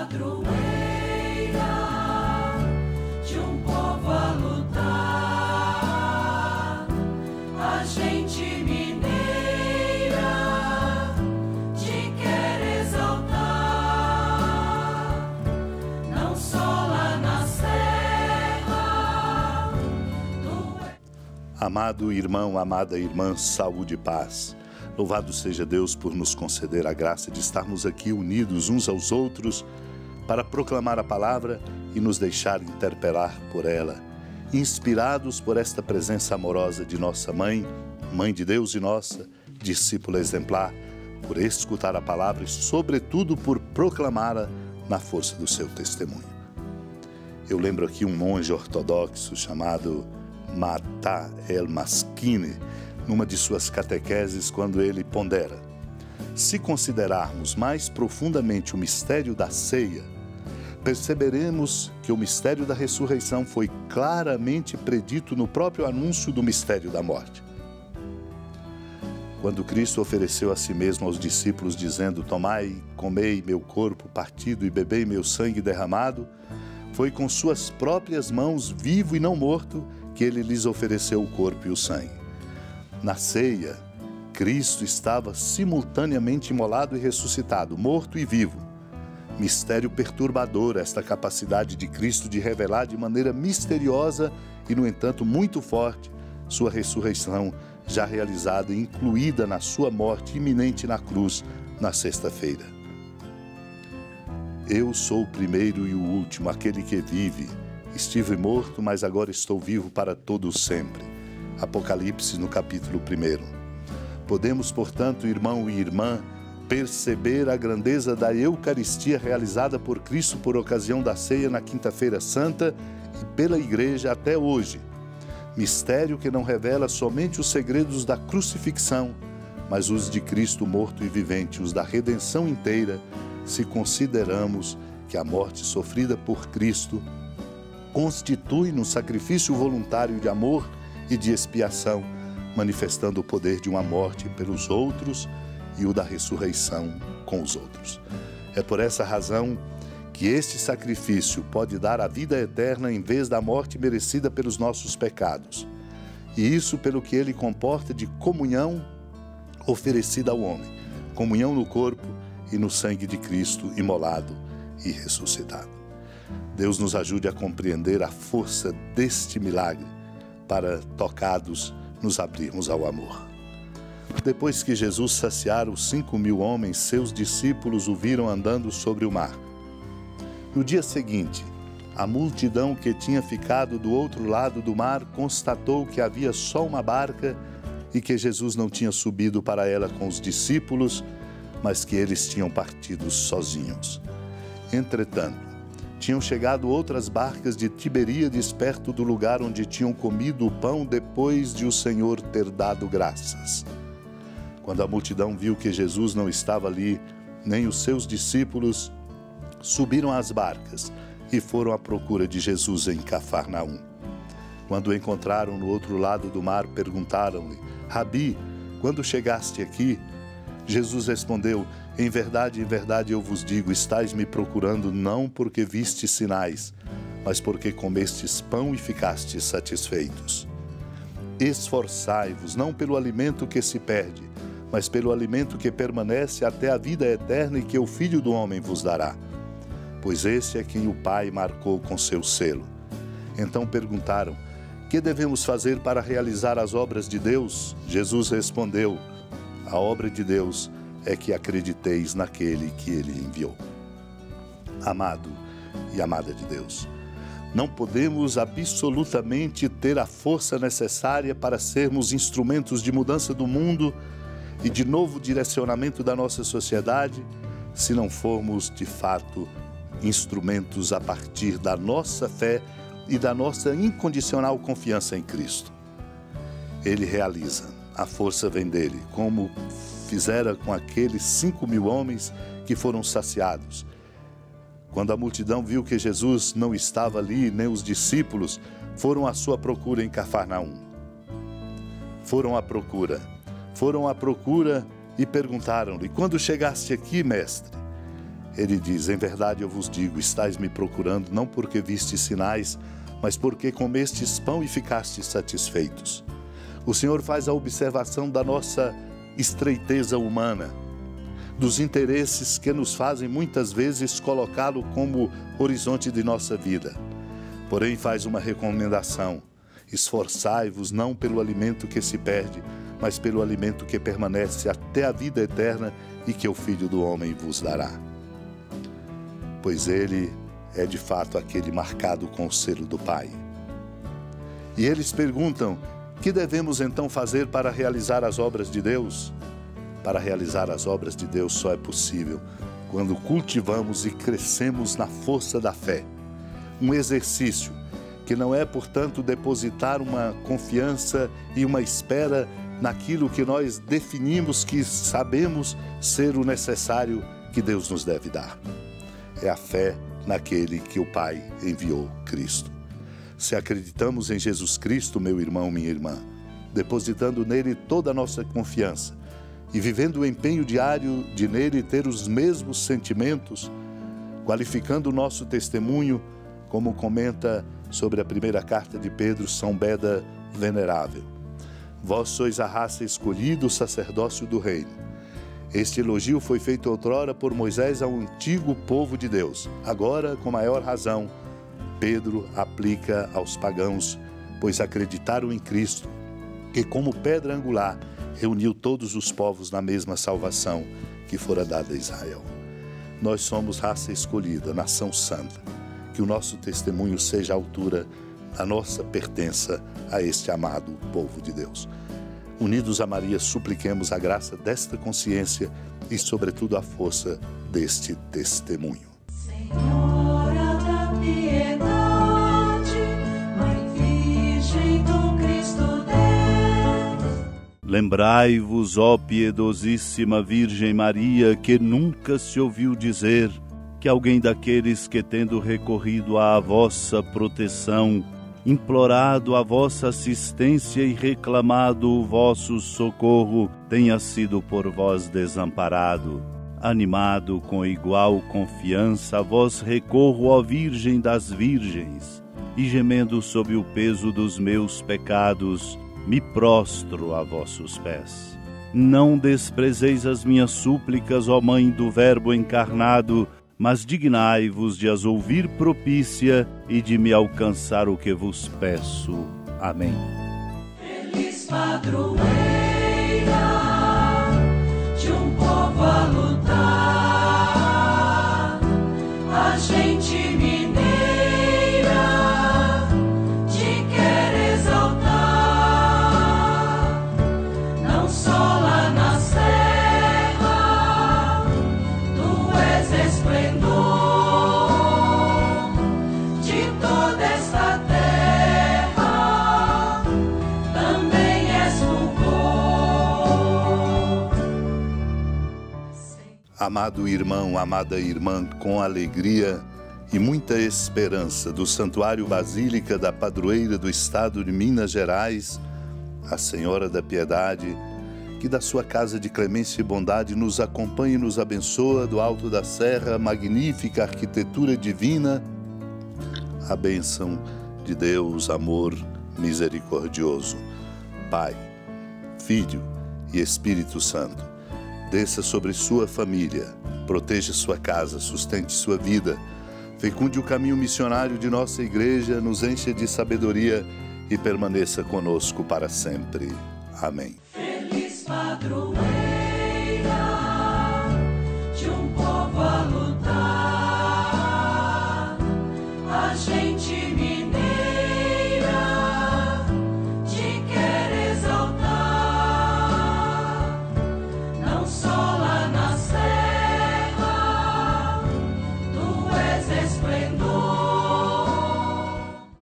padroeira de um povo a lutar, a gente mineira te quer exaltar, não só lá na serra. Amado irmão, amada irmã, saúde e paz. Louvado seja Deus por nos conceder a graça de estarmos aqui unidos uns aos outros para proclamar a palavra e nos deixar interpelar por ela, inspirados por esta presença amorosa de nossa Mãe, Mãe de Deus e nossa, discípula exemplar, por escutar a palavra e, sobretudo, por proclamá-la na força do seu testemunho. Eu lembro aqui um monge ortodoxo chamado Mata El Maskine, numa de suas catequeses, quando ele pondera: se considerarmos mais profundamente o mistério da ceia, perceberemos que o mistério da ressurreição foi claramente predito no próprio anúncio do mistério da morte. Quando Cristo ofereceu a si mesmo aos discípulos, dizendo: tomai, comei meu corpo partido e bebei meu sangue derramado, foi com suas próprias mãos, vivo e não morto, que ele lhes ofereceu o corpo e o sangue. Na ceia, Cristo estava simultaneamente imolado e ressuscitado, morto e vivo. Mistério perturbador, esta capacidade de Cristo de revelar de maneira misteriosa e, no entanto, muito forte, sua ressurreição já realizada e incluída na sua morte iminente na cruz, na sexta-feira. Eu sou o primeiro e o último, aquele que vive. Estive morto, mas agora estou vivo para todo sempre. Apocalipse, no capítulo 1. Podemos, portanto, irmão e irmã, perceber a grandeza da Eucaristia realizada por Cristo por ocasião da ceia na Quinta-feira Santa e pela Igreja até hoje. Mistério que não revela somente os segredos da crucifixão, mas os de Cristo morto e vivente, os da redenção inteira, se consideramos que a morte sofrida por Cristo constitui um sacrifício voluntário de amor e de expiação, manifestando o poder de uma morte pelos outros e o da ressurreição com os outros. É por essa razão que este sacrifício pode dar a vida eterna em vez da morte merecida pelos nossos pecados. E isso pelo que ele comporta de comunhão oferecida ao homem, comunhão no corpo e no sangue de Cristo imolado e ressuscitado. Deus nos ajude a compreender a força deste milagre, para, tocados, nos abrirmos ao amor. Depois que Jesus saciara os 5.000 homens, seus discípulos o viram andando sobre o mar. No dia seguinte, a multidão que tinha ficado do outro lado do mar constatou que havia só uma barca e que Jesus não tinha subido para ela com os discípulos, mas que eles tinham partido sozinhos. Entretanto, tinham chegado outras barcas de Tiberíades perto do lugar onde tinham comido o pão depois de o Senhor ter dado graças. Quando a multidão viu que Jesus não estava ali, nem os seus discípulos, subiram às barcas e foram à procura de Jesus em Cafarnaum. Quando o encontraram no outro lado do mar, perguntaram-lhe: Rabi, quando chegaste aqui? Jesus respondeu: em verdade, eu vos digo, estais me procurando não porque vistes sinais, mas porque comestes pão e ficastes satisfeitos. Esforçai-vos, não pelo alimento que se perde, mas pelo alimento que permanece até a vida eterna e que o Filho do Homem vos dará. Pois esse é quem o Pai marcou com seu selo. Então perguntaram: que devemos fazer para realizar as obras de Deus? Jesus respondeu: a obra de Deus é que acrediteis naquele que Ele enviou. Amado e amada de Deus, não podemos absolutamente ter a força necessária para sermos instrumentos de mudança do mundo e de novo direcionamento da nossa sociedade se não formos, de fato, instrumentos a partir da nossa fé e da nossa incondicional confiança em Cristo. Ele realiza, a força vem dele, como fizera com aqueles 5.000 homens que foram saciados. Quando a multidão viu que Jesus não estava ali, nem os discípulos, foram à sua procura em Cafarnaum. Foram à procura e perguntaram-lhe: quando chegaste aqui, mestre? Ele diz: em verdade eu vos digo, estáis me procurando não porque vistes sinais, mas porque comestes pão e ficastes satisfeitos. O Senhor faz a observação da nossa estreiteza humana, dos interesses que nos fazem muitas vezes colocá-lo como horizonte de nossa vida. Porém faz uma recomendação: esforçai-vos não pelo alimento que se perde, mas pelo alimento que permanece até a vida eterna e que o Filho do Homem vos dará. Pois ele é de fato aquele marcado com o selo do Pai. E eles perguntam: que devemos então fazer para realizar as obras de Deus? Para realizar as obras de Deus só é possível quando cultivamos e crescemos na força da fé. Um exercício que não é, portanto, depositar uma confiança e uma espera naquilo que nós definimos que sabemos ser o necessário que Deus nos deve dar. É a fé naquele que o Pai enviou, Cristo. Se acreditamos em Jesus Cristo, meu irmão, minha irmã, depositando nele toda a nossa confiança e vivendo o empenho diário de nele ter os mesmos sentimentos, qualificando o nosso testemunho, como comenta sobre a primeira carta de Pedro, São Beda Venerável. Vós sois a raça escolhida, o sacerdócio do reino. Este elogio foi feito outrora por Moisés ao antigo povo de Deus. Agora, com maior razão, Pedro aplica aos pagãos, pois acreditaram em Cristo, que como pedra angular reuniu todos os povos na mesma salvação que fora dada a Israel. Nós somos raça escolhida, nação santa. Que o nosso testemunho seja à altura da nossa pertença a este amado povo de Deus. Unidos a Maria, supliquemos a graça desta consciência e, sobretudo, a força deste testemunho. Senhora da piedade, Mãe Virgem do Cristo Deus. Lembrai-vos, ó piedosíssima Virgem Maria, que nunca se ouviu dizer que alguém daqueles que, tendo recorrido à vossa proteção, implorado a vossa assistência e reclamado o vosso socorro, tenha sido por vós desamparado. Animado com igual confiança, a vós recorro, ó Virgem das Virgens, e gemendo sob o peso dos meus pecados, me prostro a vossos pés. Não desprezeis as minhas súplicas, ó Mãe do Verbo encarnado, mas dignai-vos de as ouvir propícia e de me alcançar o que vos peço. Amém. Feliz padroeira de um povo a lutar, a gente mineira te quer exaltar, não só lá na serra, tu és esplendor de toda esta terra, também és fulgor. Amado irmão, amada irmã, com alegria e muita esperança do Santuário Basílica da Padroeira do Estado de Minas Gerais, a Senhora da Piedade, que da sua casa de clemência e bondade nos acompanhe e nos abençoa do alto da serra, magnífica arquitetura divina, a bênção de Deus, amor misericordioso, Pai, Filho e Espírito Santo, desça sobre sua família, proteja sua casa, sustente sua vida, fecunde o caminho missionário de nossa igreja, nos encha de sabedoria e permaneça conosco para sempre. Amém. Feliz padroeira